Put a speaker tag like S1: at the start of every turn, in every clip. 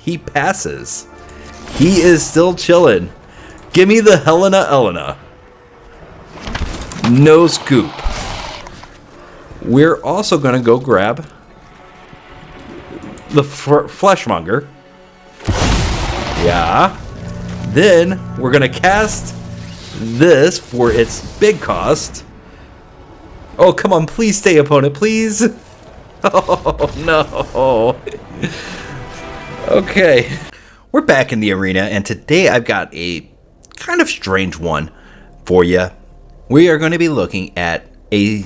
S1: he passes. He is still chilling. Give me the Helena Elena. No scoop. We're also going to go grab the Fleshmonger. Yeah. Then we're going to cast this for its big cost. Oh, come on. Please stay, opponent. Please. Oh, no. Okay. We're back in the arena, and today I've got a kind of strange one for you. We are going to be looking at a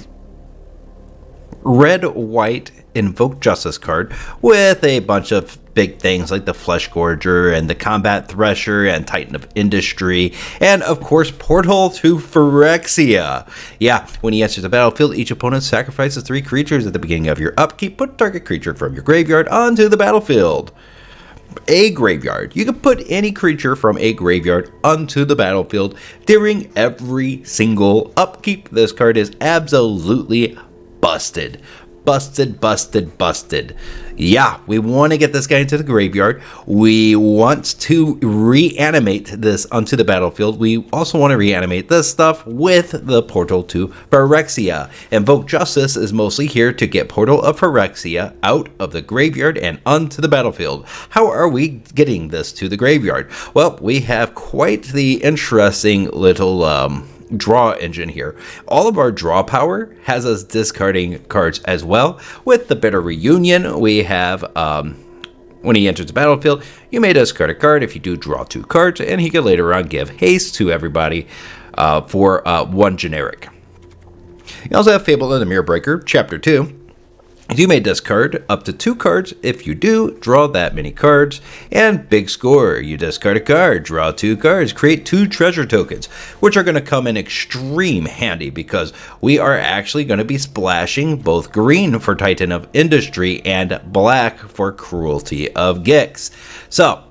S1: red-white Invoke Justice card with a bunch of big things like the Fleshgorger and the Combat Thresher and Titan of Industry, and of course Portal to Phyrexia. Yeah, when he enters the battlefield, each opponent sacrifices 3 creatures at the beginning of your upkeep. Put target creature from your graveyard onto the battlefield. A graveyard. You can put any creature from a graveyard onto the battlefield during every single upkeep. This card is absolutely busted. Busted. Yeah, we want to get this guy into the graveyard. We want to reanimate this onto the battlefield. We also want to reanimate this stuff with the Portal to Phyrexia. Invoke Justice is mostly here to get Portal of Phyrexia out of the graveyard and onto the battlefield. How are we getting this to the graveyard? Well, we have quite the interesting little draw engine here. All of our draw power has us discarding cards as well. With the Bitter Reunion, we have when he enters the battlefield, you may discard a card if you do draw 2 cards, and he can later on give haste to everybody for 1 generic. You also have Fable and the Mirror Breaker, Chapter 2. You may discard up to 2 cards. If you do, draw that many cards. And Big Score, you discard a card, draw 2 cards, create 2 treasure tokens, which are going to come in extreme handy because we are actually going to be splashing both green for Titan of Industry and black for Cruelty of Gix. So,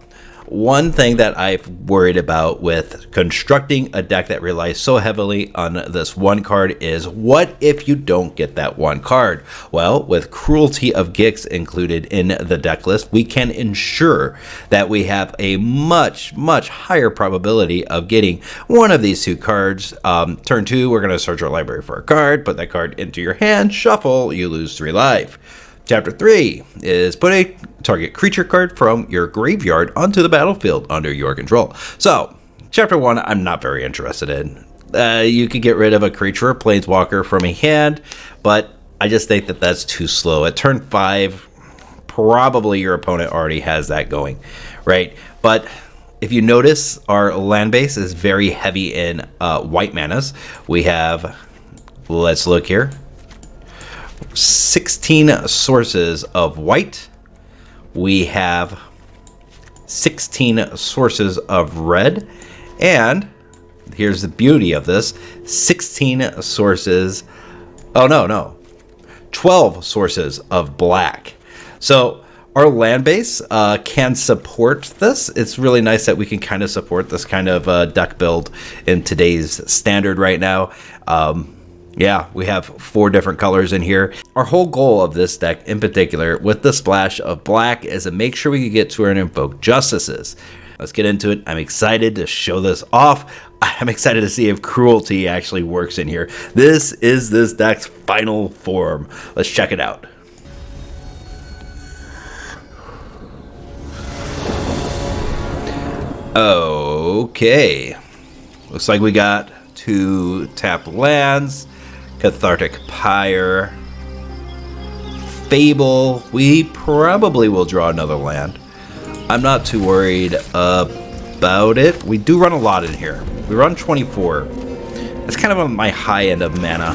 S1: one thing that I've worried about with constructing a deck that relies so heavily on this one card is, what if you don't get that one card? Well, with Cruelty of Gix included in the deck list, we can ensure that we have a much higher probability of getting one of these 2 cards. Turn 2, we're going to search our library for a card, put that card into your hand, shuffle, you lose 3 life. Chapter 3 is put a target creature card from your graveyard onto the battlefield under your control. So, Chapter 1, I'm not very interested in. You could get rid of a creature or planeswalker from a hand, but I just think that that's too slow. At turn 5, probably your opponent already has that going, right? But if you notice, our land base is very heavy in white manas. We have, let's look here, 16 sources of white. We have 16 sources of red. And here's the beauty of this, 16 sources, 12 sources of black. So our land base can support this. It's really nice that we can kind of support this kind of deck build in today's standard right now. Yeah, we have 4 different colors in here. Our whole goal of this deck in particular with the splash of black is to make sure we can get to our Invoke Justices. Let's get into it. I'm excited to show this off. I'm excited to see if Cruelty actually works in here. This is this deck's final form. Let's check it out. Okay. Looks like we got 2 tapped lands. Cathartic Pyre, Fable. We probably will draw another land. I'm not too worried about it. We do run a lot in here. We run 24. That's kind of on my high end of mana.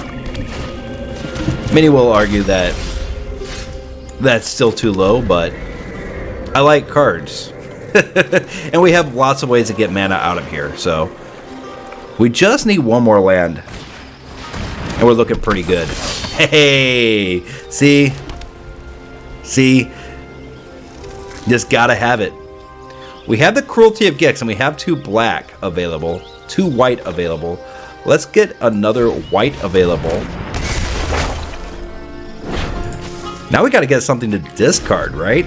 S1: Many will argue that that's still too low, but I like cards. And we have lots of ways to get mana out of here, so we just need 1 more land. And we're looking pretty good. Hey, see? Just gotta have it. We have the Cruelty of Gix, and we have 2 black available, 2 white available. Let's get another white available. Now we gotta get something to discard, right?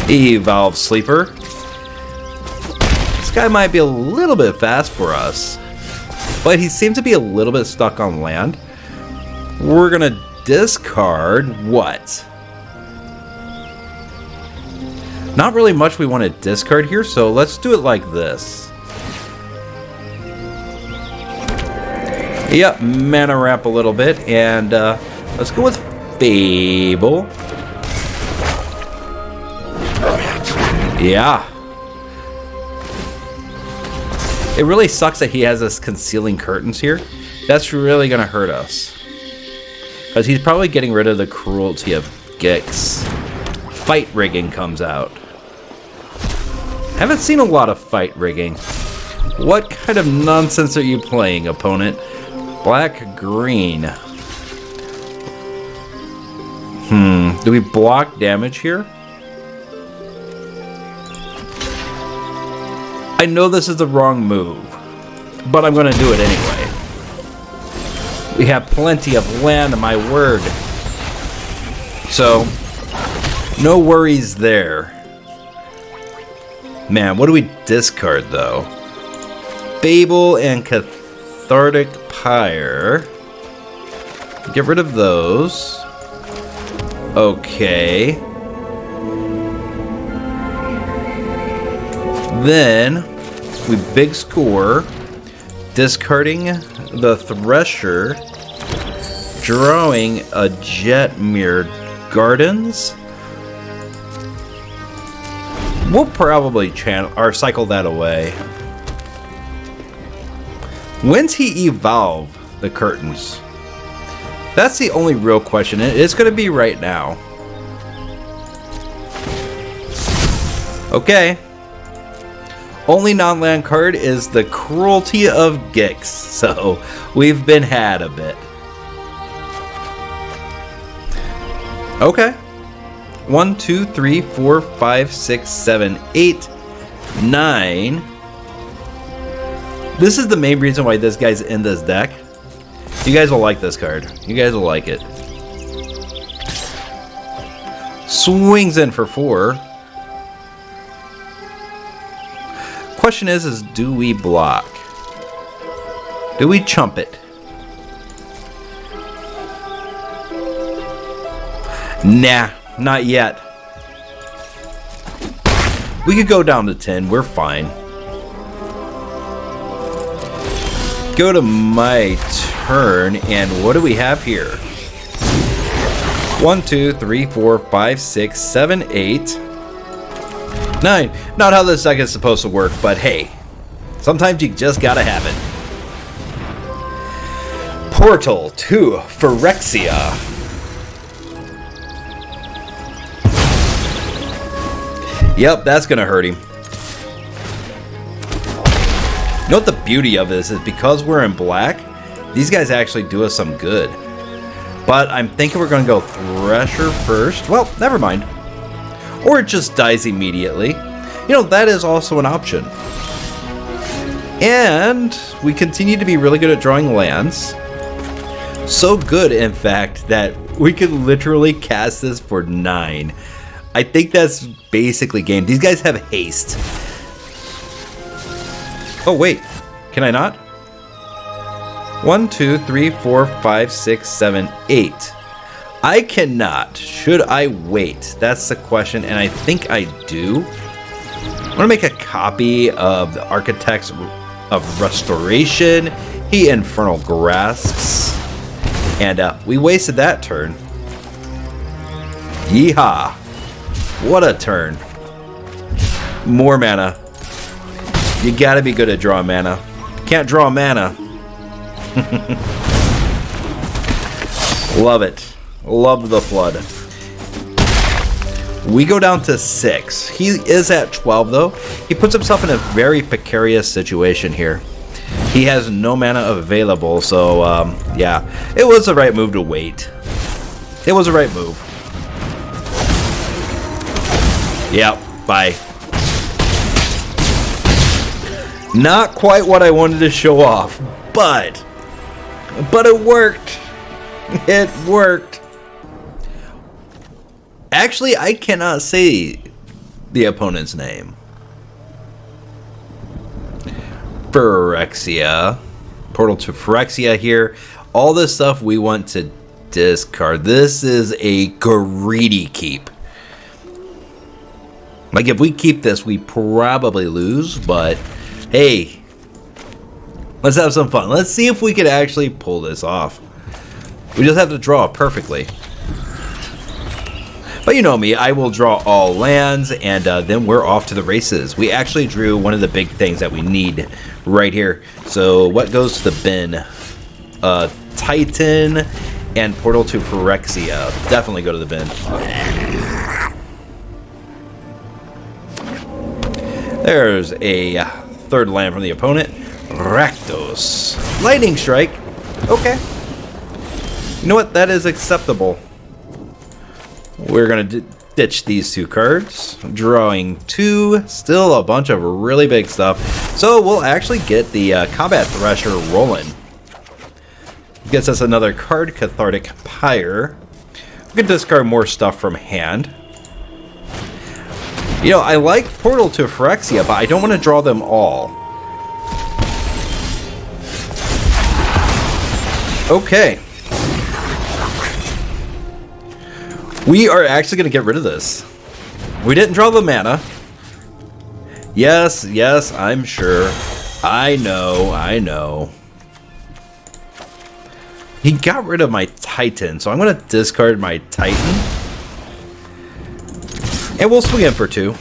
S1: Evolve Sleeper. This guy might be a little bit fast for us, but he seems to be a little bit stuck on land. We're gonna discard what? Not really much we want to discard here, so let's do it like this. Yep, mana ramp a little bit, and let's go with Fable. Yeah. It really sucks that he has us concealing curtains here. That's really going to hurt us. Because he's probably getting rid of the Cruelty of Gix. Fight rigging comes out. Haven't seen a lot of fight rigging. What kind of nonsense are you playing, opponent? Black, green. Do we block damage here? I know this is the wrong move, but I'm going to do it anyway. We have plenty of land, my word. So, no worries there. Man, what do we discard, though? Fable and Cathartic Pyre. Get rid of those. Okay. Then, we big score. Discarding the Thresher. Drawing a Jetmir Gardens. We'll probably channel or cycle that away. When's he evolve the curtains? That's the only real question. It's going to be right now. Okay. Only non-land card is the Cruelty of Gix. So we've been had a bit. Okay. 1, 2, 3, 4, 5, 6, 7, 8, 9. This is the main reason why this guy's in this deck. You guys will like this card. You guys will like it. Swings in for 4. Question is do we block? Do we chump it? Nah. Not yet. We could go down to 10. We're fine. Go to my turn, and what do we have here? 1, 2, 3, 4, 5, 6, 7, 8, 9. Not how this deck is supposed to work, but hey, sometimes you just gotta have it. Portal to Phyrexia. Yep, that's gonna hurt him. You know what the beauty of this is? Because we're in black, these guys actually do us some good. But I'm thinking we're gonna go Thresher first. Well, never mind. Or it just dies immediately. You know, that is also an option. And we continue to be really good at drawing lands. So good, in fact, that we could literally cast this for 9. I think that's basically game. These guys have haste. Oh, wait. Can I not? 1, 2, 3, 4, 5, 6, 7, 8. I cannot. Should I wait? That's the question, and I think I do. I'm going to make a copy of the Architects of Restoration. He Infernal Grasps. And we wasted that turn. Yeehaw. What a turn. More mana. You gotta be good at drawing mana. Can't draw mana. Love it. Love the flood. We go down to 6. He is at 12 though. He puts himself in a very precarious situation here. He has no mana available, so yeah. It was the right move to wait. It was the right move. Yep, bye. Not quite what I wanted to show off, but it worked. It worked. Actually, I cannot say the opponent's name. Phyrexia. Portal to Phyrexia here. All this stuff we want to discard. This is a greedy keep. Like, if we keep this, we probably lose, but hey, let's have some fun. Let's see if we could actually pull this off. We just have to draw perfectly. But you know me, I will draw all lands, and then we're off to the races. We actually drew one of the big things that we need right here. So what goes to the bin? Titan and Portal to Phyrexia. Definitely go to the bin. There's a third land from the opponent. Rakdos. Lightning Strike. Okay. You know what? That is acceptable. We're going to ditch these two cards. Drawing 2. Still a bunch of really big stuff. So we'll actually get the Combat Thresher rolling. Gets us another card, Cathartic Pyre. We can discard more stuff from hand. You know, I like Portal to Phyrexia, but I don't want to draw them all. Okay. We are actually going to get rid of this. We didn't draw the mana. Yes, yes, I'm sure. I know. He got rid of my Titan, so I'm going to discard my Titan. And we'll swing in for 2.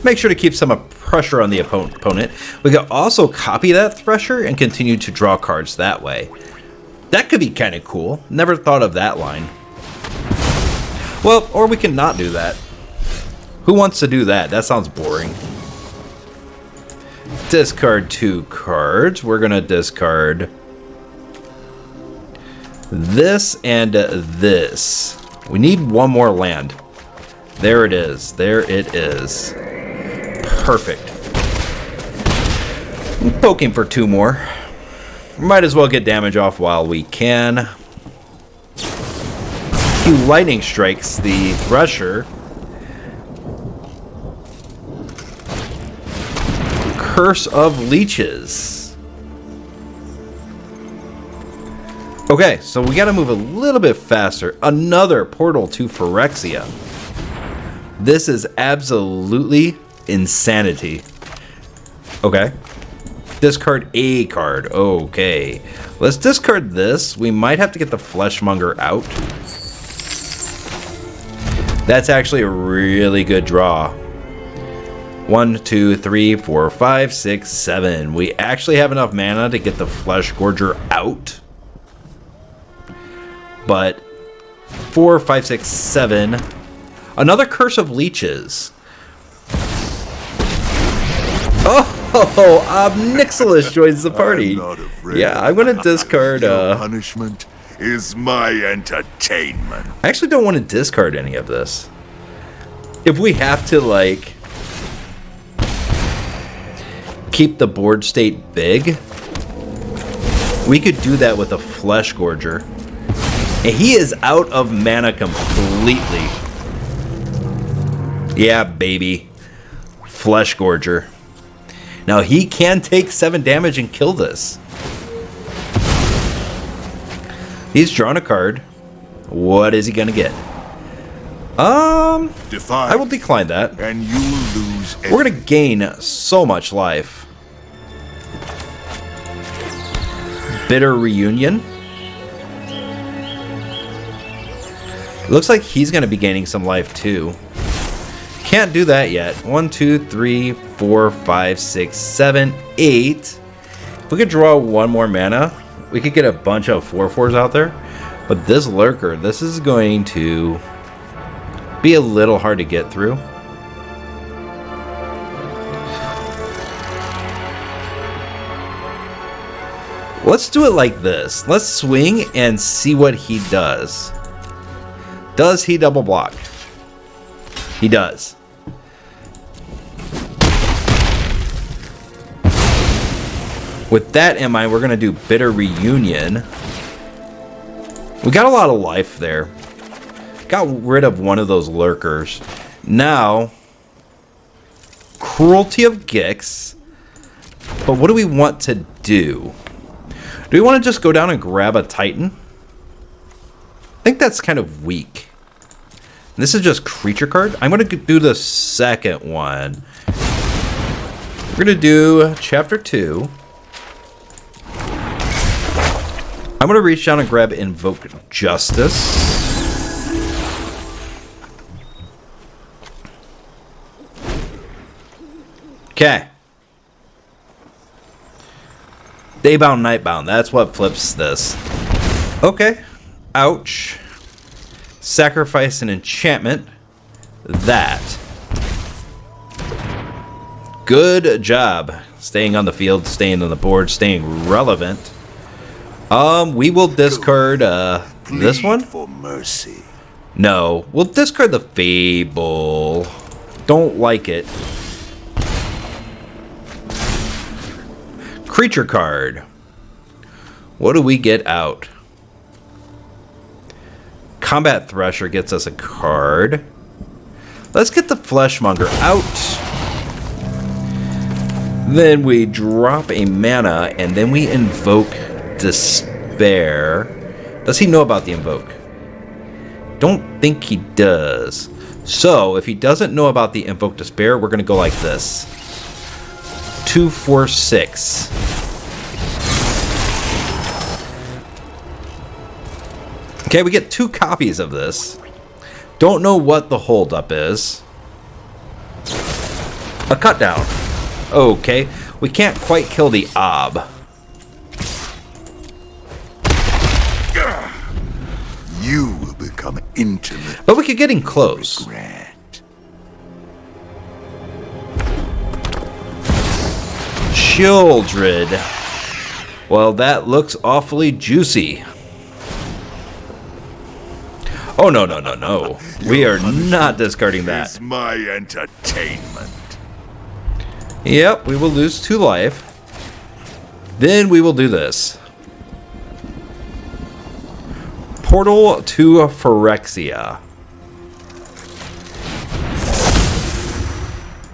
S1: Make sure to keep some pressure on the opponent. We can also copy that Thresher and continue to draw cards that way. That could be kind of cool. Never thought of that line. Well, or we can not do that. Who wants to do that? That sounds boring. Discard 2 cards. We're going to discard this and this. We need one more land. There it is. There it is. Perfect. I'm poking for 2 more. Might as well get damage off while we can. He lightning strikes the Thresher. Curse of Leeches. Okay, so we got to move a little bit faster. Another Portal to Phyrexia. This is absolutely insanity. Okay. Discard a card. Okay. Let's discard this. We might have to get the Fleshmonger out. That's actually a really good draw. 1, 2, 3, 4, 5, 6, 7. We actually have enough mana to get the Fleshgorger out. But 4, 5, 6, 7. Another Curse of Leeches. Oh, Obnixilis joins the party. Yeah, I'm going to discard...
S2: punishment is my entertainment.
S1: I actually don't want to discard any of this. If we have to, like, keep the board state big, we could do that with a Fleshgorger. And he is out of mana completely. Yeah, baby. Fleshgorger. Now, he can take 7 damage and kill this. He's drawn a card. What is he going to get?
S2: Define,
S1: I will decline that.
S2: and you will lose.
S1: We're going to gain so much life. Bitter Reunion. Looks like he's going to be gaining some life too. Can't do that yet. 1, 2, 3, 4, 5, 6, 7, 8. If we could draw 1 more mana, we could get a bunch of 4/4s out there. But this lurker, this is going to be a little hard to get through. Let's do it like this. Let's swing and see what he does. Does he double block? He does. With that in mind, we're going to do Bitter Reunion. We got a lot of life there. Got rid of one of those lurkers. Now, Cruelty of Gix. But what do we want to do? Do we want to just go down and grab a Titan? I think that's kind of weak. And this is just creature card. I'm going to do the second one. We're going to do Chapter 2. I'm going to reach down and grab Invoke Justice. Okay. Daybound, Nightbound. That's what flips this. Okay. Ouch. Sacrifice an enchantment. That. Good job. Staying on the field, staying on the board, staying relevant. We will discard this one.
S2: For mercy.
S1: No, we'll discard the Fable. Don't like it. Creature card. What do we get out? Combat Thresher gets us a card. Let's get the Fleshmonger out. Then we drop a mana, and then we invoke Despair. Does he know about the invoke? Don't think he does. So, if he doesn't know about the Invoke Despair, we're going to go like this. 2, 4, 6. Okay, we get 2 copies of this. Don't know what the holdup is. A cut down. Okay, we can't quite kill the Ob.
S2: You will become intimate.
S1: But we could get in close.
S2: Regret.
S1: Childred. Well, that looks awfully juicy. Oh, no, no, no, no. We are not discarding that.
S2: Is my entertainment.
S1: Yep, we will lose 2 life. Then we will do this. Portal to Phyrexia.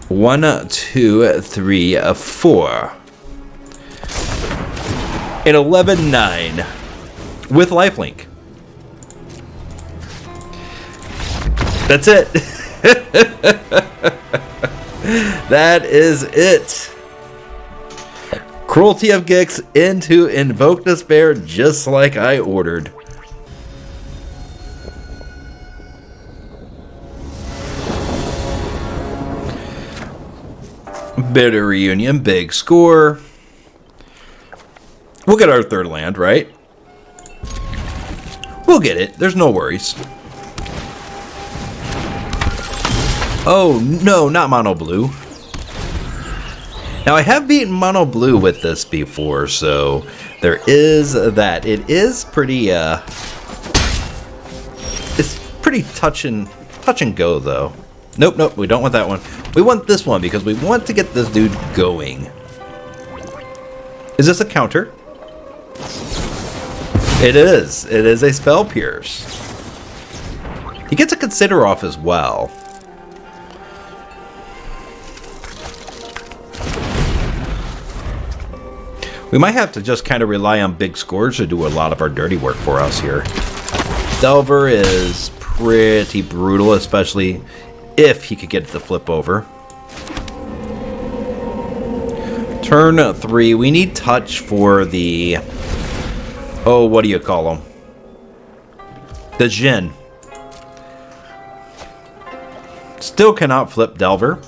S1: 1, 2, 3, 4. An 11-9 with lifelink. That's it. That is it. Cruelty of Gix into Invoke Despair, just like I ordered. Bitter Reunion, big score. We'll get our 3rd land, right? We'll get it. There's no worries. Oh, no, not mono blue. Now, I have beaten mono blue with this before, so there is that. It is pretty, it's pretty touch and go, though. Nope, nope, we don't want that one. We want this one because we want to get this dude going. Is this a counter? It is. It is a Spell Pierce. He gets a Consider off as well. We might have to just kind of rely on big scores to do a lot of our dirty work for us here. Delver is pretty brutal, especially if he could get the flip over. Turn 3, we need touch for the... Oh, what do you call them? The Jin. Still cannot flip Delver.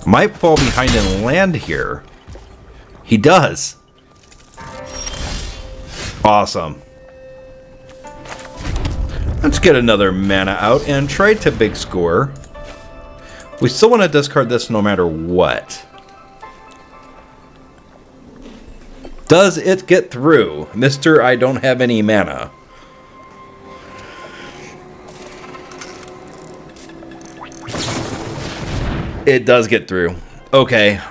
S1: Might fall behind and land here. He does. Awesome. Let's get another mana out and try to big score. We still want to discard this no matter what. Does it get through? Mr. I don't have any mana. It does get through. Okay.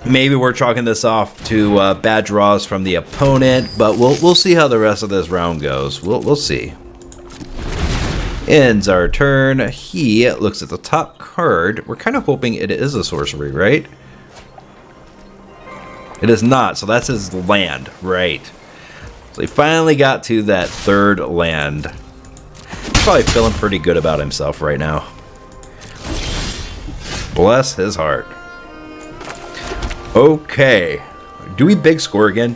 S1: Maybe we're chalking this off to bad draws from the opponent, but we'll see how the rest of this round goes. We'll see. Ends our turn. He looks at the top card. We're kind of hoping it is a sorcery, right? It is not, so that's his land, right. So he finally got to that third land. He's probably feeling pretty good about himself right now. Bless his heart. Okay. Do we big score again?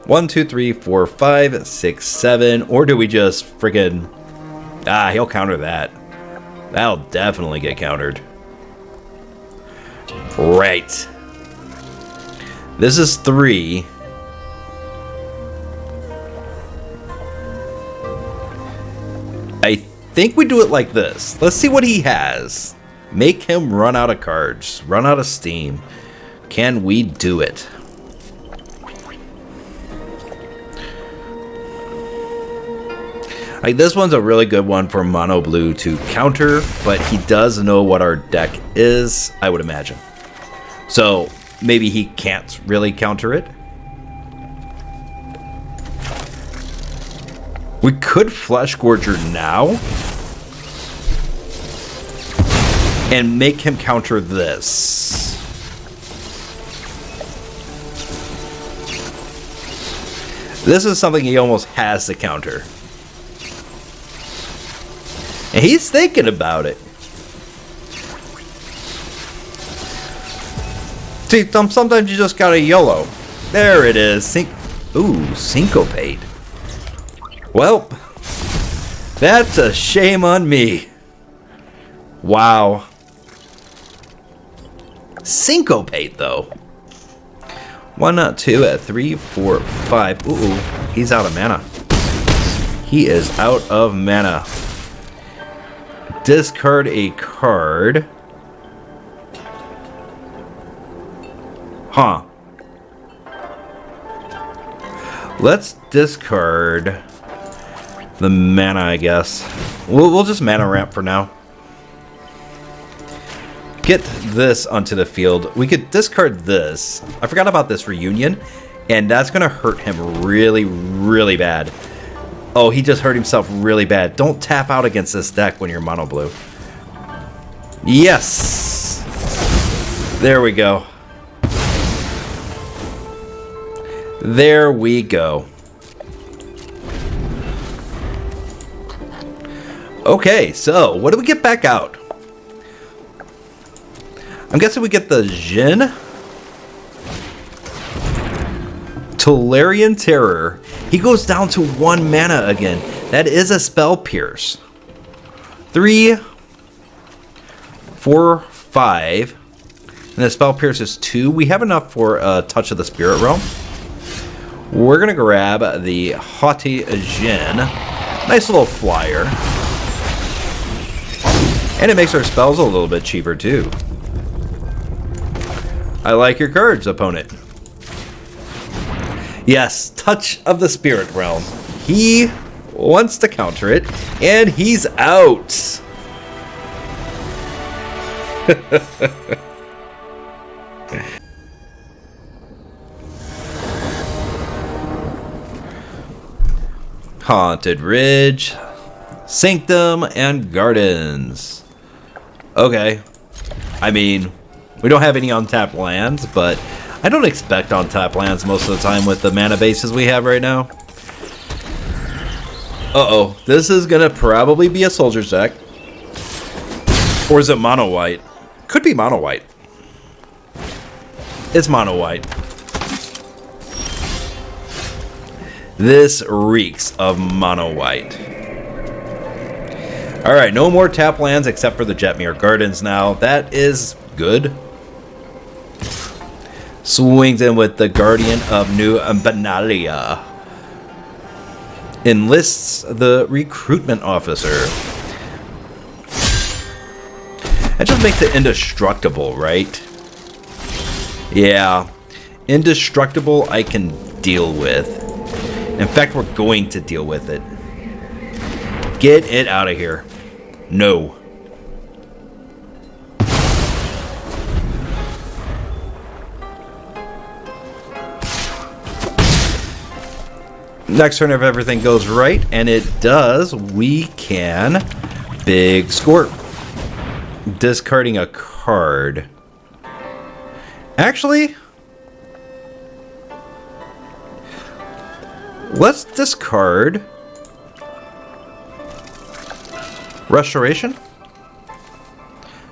S1: 1, 2, 3, 4, 5, 6, 7. Or do we just friggin'... Ah, he'll counter that. That'll definitely get countered. Right. This is 3. I think we do it like this. Let's see what he has. Make him run out of cards. Run out of steam. Can we do it? Like, this one's a really good one for Mono Blue to counter, but he does know what our deck is, I would imagine. So maybe he can't really counter it. We could Fleshgorger now and make him counter this. This is something he almost has to counter. And he's thinking about it. See, sometimes you just gotta YOLO. There it is. Syncopate. Well, that's a shame on me. Wow. Syncopate, though. 1, 2, 3, 4, 5. Ooh, he's out of mana. He is out of mana. Discard a card. Huh. Let's discard the mana, I guess. We'll just mana ramp for now. Get this onto the field. We could discard this. I forgot about this reunion, and that's going to hurt him really, really bad. Oh, he just hurt himself really bad. Don't tap out against this deck when you're mono blue. Yes! There we go. There we go. Okay, so what do we get back out? I'm guessing we get the Jin. Tolarian Terror. He goes down to 1 mana again. That is a spell pierce. 3, 4, 5. And the spell pierce is 2. We have enough for a Touch of the Spirit Realm. We're going to grab the Haughty Jin. Nice little flyer. And it makes our spells a little bit cheaper too. I like your cards, opponent. Yes, Touch of the Spirit Realm. He wants to counter it, and he's out. Haunted Ridge, Sanctum, and Gardens. Okay. I mean, we don't have any untapped lands, but I don't expect untapped lands most of the time with the mana bases we have right now. Uh-oh. This is going to probably be a Soldier's deck. Or is it mono white? Could be mono white. It's mono white. This reeks of mono white. Alright, no more tap lands except for the Jetmir Gardens now. That is good. Swings in with the Guardian of New Benalia. Enlists the Recruitment Officer. That just makes it indestructible, right? Yeah. Indestructible I can deal with. In fact, we're going to deal with it. Get it out of here. No. Next turn, if everything goes right, and it does, we can big score. Discarding a card. Actually, let's discard Restoration.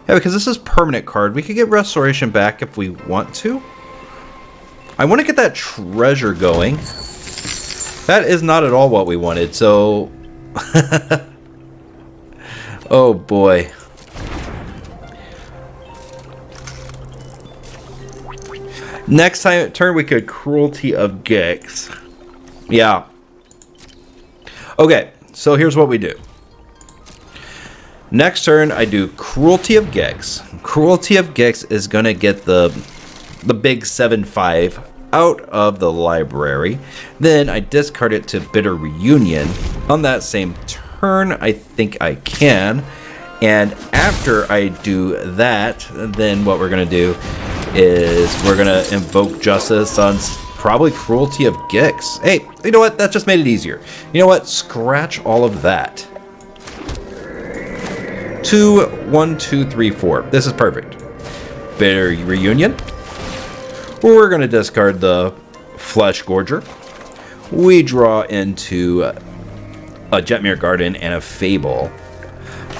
S1: Yeah, because this is permanent card. We could get Restoration back if we want to. I want to get that treasure going. That is not at all what we wanted, so... oh boy. Next turn we could Cruelty of Gix. Yeah. Okay, so here's what we do. Next turn, I do Cruelty of Gix. Cruelty of Gix is going to get the big 7/5 out of the library. Then I discard it to Bitter Reunion. On that same turn, I think I can. And after I do that, then what we're going to do is we're going to Invoke Justice on probably Cruelty of Gix. Hey, you know what? That just made it easier. You know what? Scratch all of that. 2, 1, 2, 3, 4. This is perfect. Bitter Reunion. We're going to discard the Fleshgorger. We draw into a Jetmir Garden and a Fable.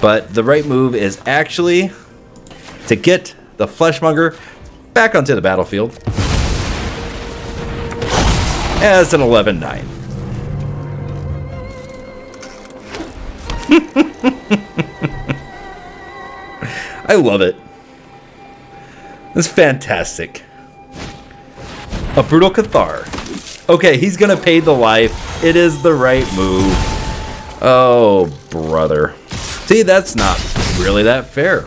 S1: But the right move is actually to get the Fleshmonger back onto the battlefield as an 11/9. I love it. It's fantastic. A Brutal Cathar. Okay, he's gonna pay the life. It is the right move. Oh, brother. See, that's not really that fair.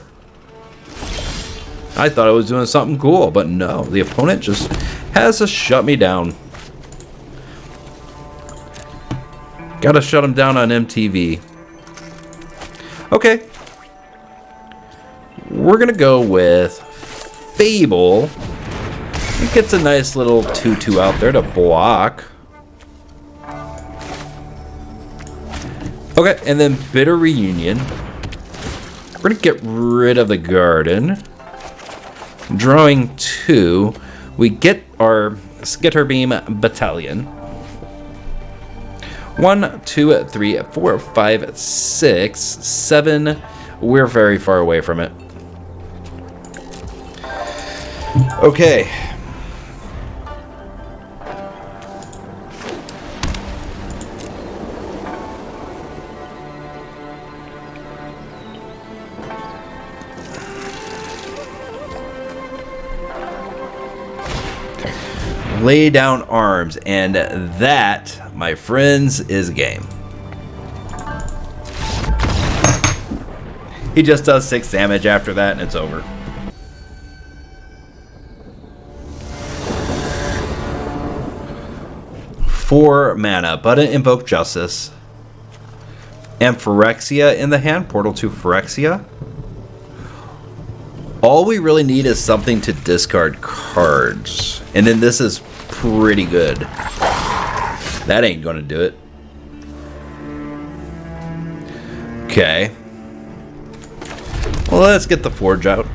S1: I thought I was doing something cool, but no. The opponent just has to shut me down. Gotta shut him down on MTV. Okay. We're gonna go with Fable. It gets a nice little 2/2 out there to block. Okay, and then Bitter Reunion. We're gonna get rid of the garden. Drawing 2. We get our Skitterbeam Battalion. 1, 2, 3, 4, 5, 6, 7. We're very far away from it. Okay. Lay down arms, and that, my friends, is game. He just does 6 damage after that, and it's over. Four mana, but an Invoke Justice. And Phyrexia in the hand, portal to Phyrexia. All we really need is something to discard cards. And then this is pretty good. That ain't gonna do it. Okay. Well, let's get the Forge out.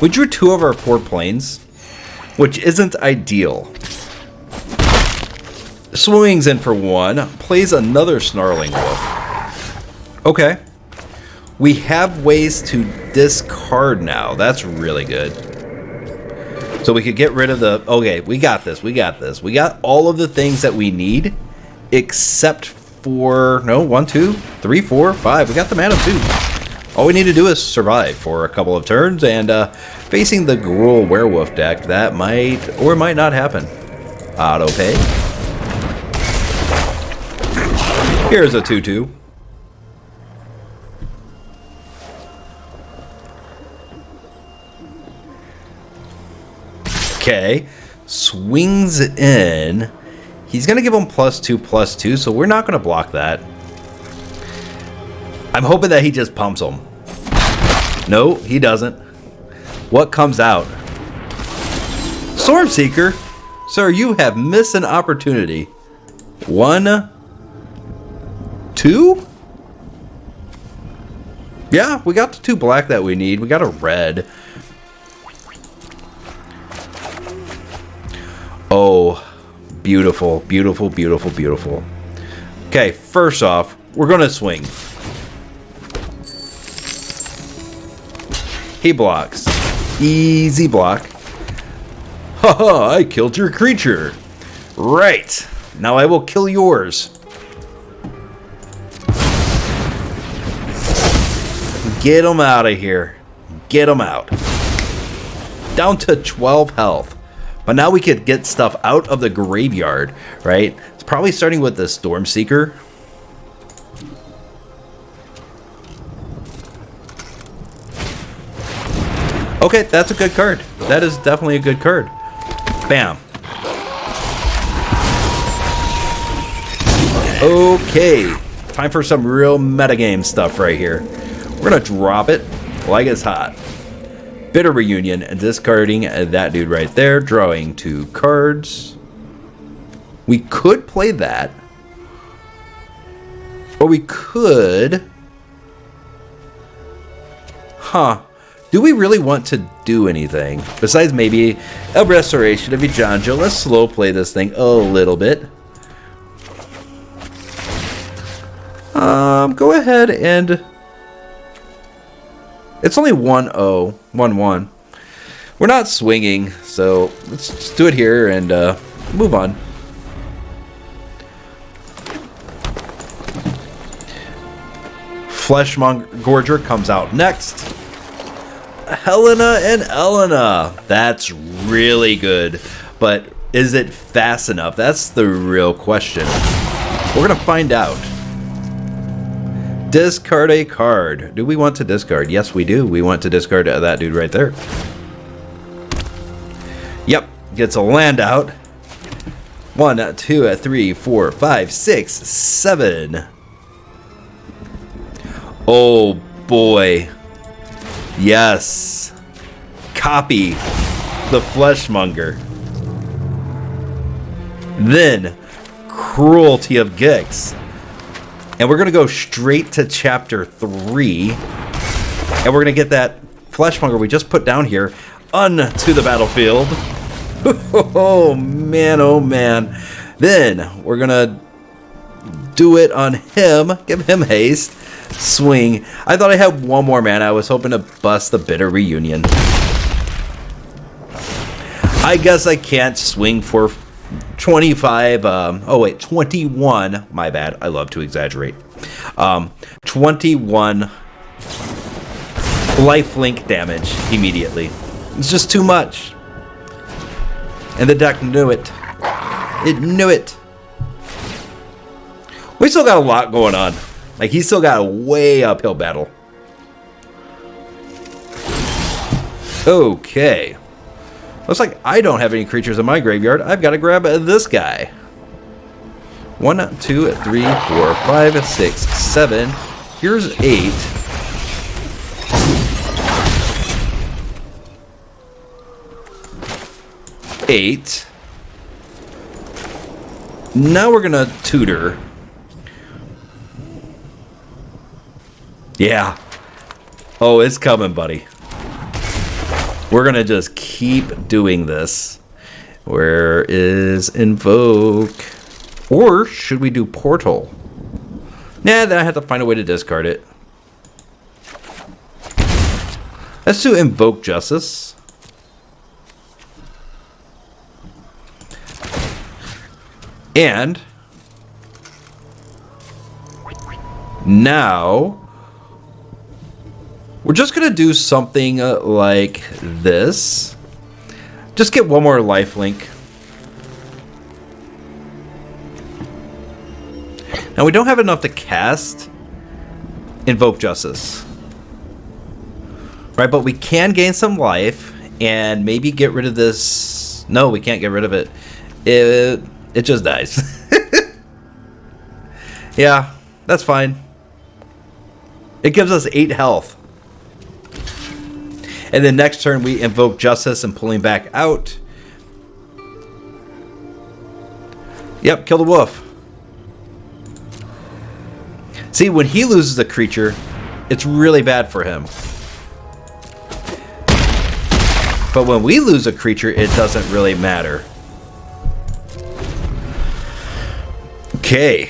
S1: We drew 2 of our 4 planes, which isn't ideal. Swings in for 1, plays another Snarling Wolf. Okay. We have ways to discard now. That's really good. So we could get rid of the... Okay, we got this. We got this. We got all of the things that we need, except for... No, 1, 2, 3, 4, 5. We got the mana too. All we need to do is survive for a couple of turns, and facing the Gruul Werewolf deck, that might or might not happen. Auto pay. Here's a 2/2. Okay, swings in. He's gonna give him +2/+2, so we're not gonna block that. I'm hoping that he just pumps him. No, he doesn't. What comes out? Stormseeker? Sir, you have missed an opportunity. 1, 2? Yeah, we got the 2 black that we need. We got a red. Oh, beautiful, beautiful, beautiful, beautiful. Okay, first off, we're going to swing. He blocks. Easy block. Haha, I killed your creature. Right. Now I will kill yours. Get him out of here. Get him out. Down to 12 health. But now we could get stuff out of the graveyard, right? It's probably starting with the Stormseeker. Okay, that's a good card. That is definitely a good card. Bam. Okay, time for some real metagame stuff right here. We're gonna drop it like it's hot. Bitter Reunion and discarding that dude right there, drawing 2 cards. We could play that. Or we could... Huh. Do we really want to do anything? Besides maybe a Restoration of Eiganjo. Let's slow play this thing a little bit. Go ahead and... It's only 1-0, 1-1. We're not swinging, so let's just do it here and move on. Fleshgorger comes out next. Helena and Elena. That's really good. But is it fast enough? That's the real question. We're going to find out. Discard a card. Do we want to discard? Yes, we do. We want to discard that dude right there. Yep. Gets a land out. 1, 2, 3, 4, 5, 6, 7. Oh, boy. Yes. Copy the Fleshmonger. Then, Cruelty of Gix. And we're going to go straight to Chapter 3. And we're going to get that Fleshmonger we just put down here onto the battlefield. Oh, man, oh, man. Then, we're going to do it on him. Give him haste. Swing. I thought I had 1 more mana. I was hoping to bust the Bitter Reunion. I guess I can't swing for 25, 21, my bad, I love to exaggerate, 21 lifelink damage immediately. It's just too much. And the deck knew it. It knew it. We still got a lot going on. Like, he's still got a way uphill battle. Okay. Looks like I don't have any creatures in my graveyard. I've got to grab this guy. 1, 2, 3, 4, 5, 6, 7. Here's 8. Now we're gonna tutor. Yeah. Oh, it's coming, buddy. We're gonna just keep doing this. Where is Invoke? Or should we do Portal? Nah, then I have to find a way to discard it. Let's do Invoke Justice. And now we're just going to do something like this. Just get 1 more lifelink. Now we don't have enough to cast Invoke Justice. Right, but we can gain some life and maybe get rid of this. No, we can't get rid of it. It just dies. Yeah, that's fine. It gives us 8 health. And then next turn we invoke Justice and pulling back out. Yep, kill the wolf. See, when he loses a creature, it's really bad for him. But when we lose a creature, it doesn't really matter. Okay.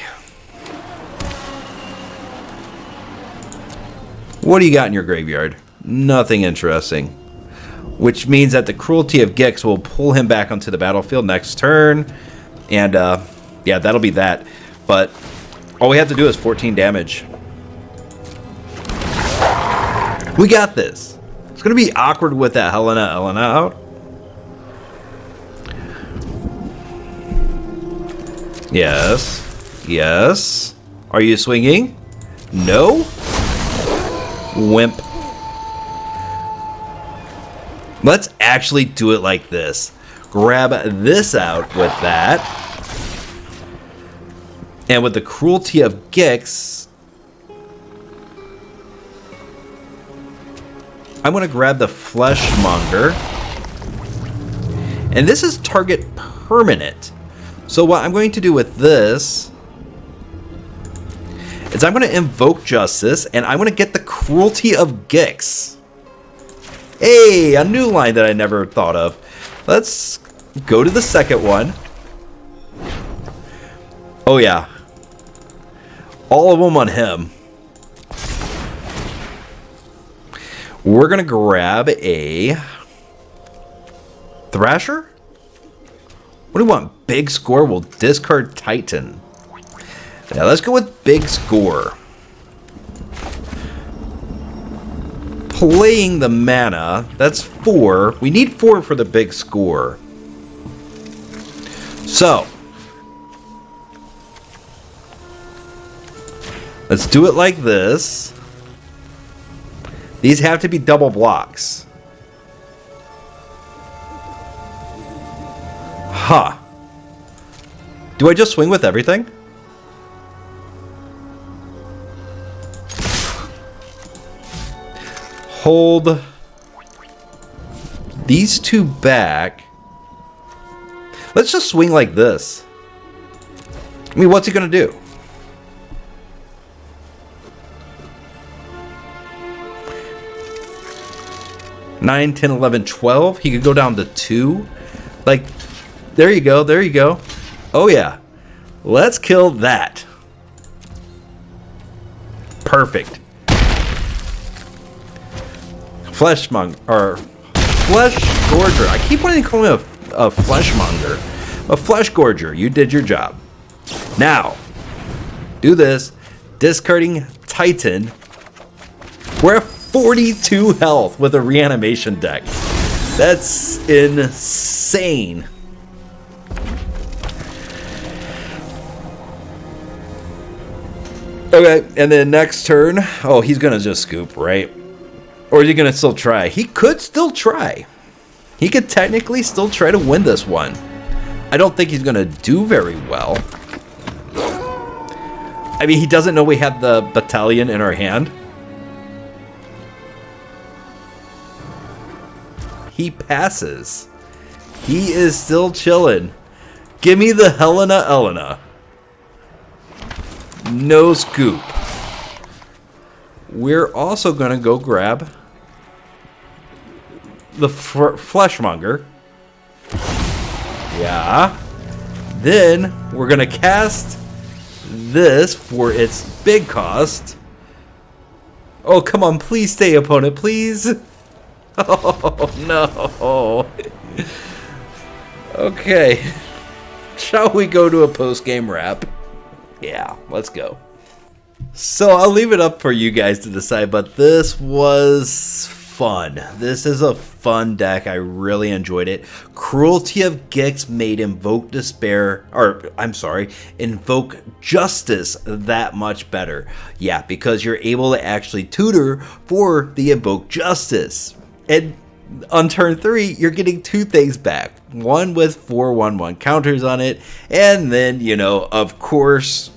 S1: What do you got in your graveyard? Nothing interesting. Which means that the Cruelty of Gix will pull him back onto the battlefield next turn. And, yeah, that'll be that. But all we have to do is 14 damage. We got this. It's going to be awkward with that Helena out. Yes. Yes. Are you swinging? No? Wimp. Let's actually do it like this. Grab this out with that. And with the Cruelty of Gix, I'm going to grab the Fleshmonger. And this is target permanent. So what I'm going to do with this is I'm going to Invoke Justice, and I'm going to get the Cruelty of Gix. Hey, a new line that I never thought of. Let's go to the second one. Oh yeah. All of them on him. We're going to grab a Thrasher? What do we want? Big Score will discard Titan. Now let's go with Big Score. Playing the mana, that's 4. We need 4 for the Big Score. So, let's do it like this. These have to be double blocks. Huh. Do I just swing with everything? Hold these two back. Let's just swing like this. I mean, what's he gonna do? Nine, 10, 11, 12. He could go down to 2. Like, there you go, there you go. Oh yeah. Let's kill that. Perfect. Fleshgorger. I keep wanting to call him a Fleshmonger. A Fleshgorger. You did your job. Now, do this. Discarding Titan. We're at 42 health with a reanimation deck. That's insane. Okay, and then next turn. Oh, he's going to just scoop, right? Or is he going to still try? He could still try. He could technically still try to win this one. I don't think he's going to do very well. I mean, he doesn't know we have the battalion in our hand. He passes. He is still chilling. Give me the Elena. No scoop. We're also going to go grab the Fleshmonger. Yeah. Then we're going to cast this for its big cost. Oh, come on. Please stay, opponent. Please. Oh, no. Okay. Shall we go to a post-game wrap? Yeah, let's go. So I'll leave it up for you guys to decide, but this was fun. This is a fun deck. I really enjoyed it. Cruelty of Gix made Invoke Justice that much better. Yeah, because you're able to actually tutor for the Invoke Justice. And on turn 3, you're getting 2 things back. One with 4/1/1 counters on it, and then, you know, of course,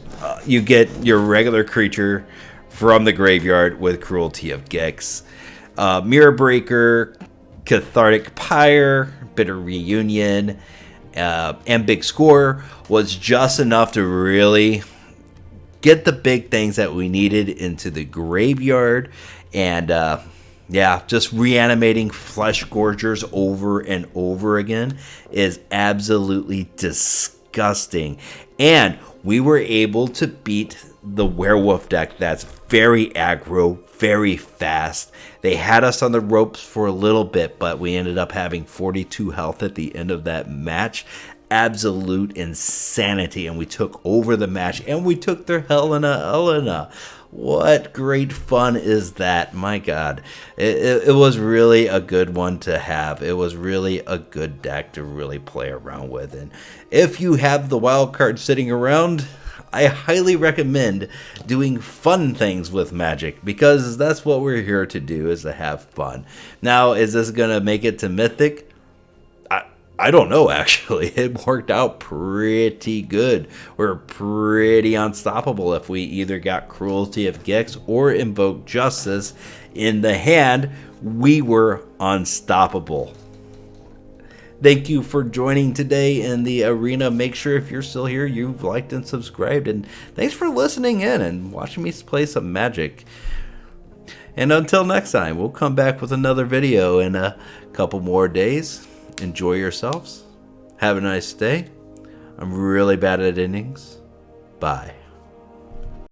S1: you get your regular creature from the graveyard with Cruelty of Gix. Mirror Breaker, Cathartic Pyre, Bitter Reunion, and Big Score was just enough to really get the big things that we needed into the graveyard. And yeah, just reanimating Fleshgorgers over and over again is absolutely disgusting. And we were able to beat the werewolf deck that's very aggro, very fast. They had us on the ropes for a little bit, but we ended up having 42 health at the end of that match. Absolute insanity, and we took over the match, and we took their Helena. What great fun is that? My God, it was really a good one to have. It was really a good deck to really play around with. And if you have the wild card sitting around, I highly recommend doing fun things with Magic, because that's what we're here to do, is to have fun. Now, is this gonna make it to Mythic? I don't know, actually. It worked out pretty good. We're pretty unstoppable if we either got Cruelty of Gix or Invoke Justice in the hand. We were unstoppable. Thank you for joining today in the arena. Make sure if you're still here, you've liked and subscribed. And thanks for listening in and watching me play some Magic. And until next time, we'll come back with another video in a couple more days. Enjoy yourselves. Have a nice day. I'm really bad at endings. Bye.